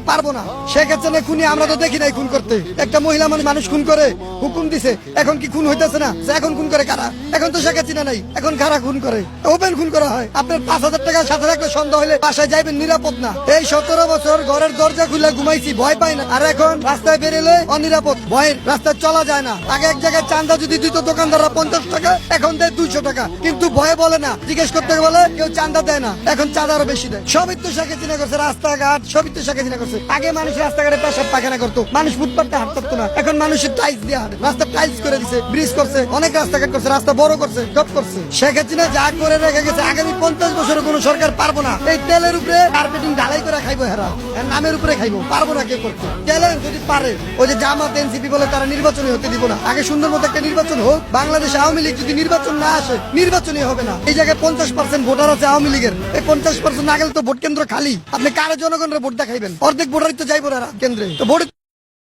পারবো না। শেখ হাসিনা খুনি আমরা তো দেখি নাই খুন করতে। একটা মহিলা মানুষ খুন করে হুকুম দিছে, এখন কি খুন হইতেছে না? এখন খুন করে কারা? এখন তো শেখ হাসিনা নাই, এখন কারা খুন করে? ওপেন খুন করা হয়। আপনার 5,000 টাকা সাথে রাখলে সন্দেহ হলে বাসায় যাইবেন, নিরাপদ না। এই 17 বছর ঘরের দরজা খুলে ঘুমাইছি, ভয় পাই না। আর এখন রাস্তায় বেরোলে অনিরাপদ, ভয়ের রাস্তায় চলা যায় না। আগে এক জায়গায় চান্দা যদি দিত দোকানদাররা 50 টাকা, এখন দেয় 200 টাকা, কিন্তু ভয়ে বলে না, জিজ্ঞেস করতে বলে কেউ চান্দা দেয় না। এখন চাঁদা আরো বেশি দেয়। সবই তো শেখ হাসিনা করছে, রাস্তাঘাট সবই তো শেখ হাসিনা করছে। আগে মানুষ রাস্তাঘাটে পেশাব পায়খানা করতো, মানুষ ফুটপাতে হাঁটতে পারতো না, এখন মানুষের টাইলস দিয়ে হাঁটে। রাস্তা টাইলস করে দিছে, ব্রিজ করছে, অনেক রাস্তাঘাট করছে, রাস্তা বড় করছে, সব করছে। শেখ হাসিনা যা করে রেখে গেছে, আগামী 50 বছরে কোনো সরকার পারবো না। এই তেলের উপরে কার্পেটিং ঢালাই করে খাইবো, হেরা নামের উপরে খাইবো, পারবো না কেউ করতে। তেলের যদি পারে, ওই যে জামাত এনসিপি বলে তারা নির্বাচনী হতে দিব না। আগে সুন্দর মতো একটা নির্বাচন হোক। বাংলাদেশ আওয়ামী লীগ যদি নির্বাচন না আসে, নির্বাচনই হবে না। এই জায়গায় 50% ভোটার আছে আওয়ামী লীগের, এই 50% না গেলে তো ভোট কেন্দ্র খালি। আপনি কারে জনগণের ভোট দেখাইবেন? অর্ধেক ভোটারই তো যাইবো না কেন্দ্রে, তো ভোট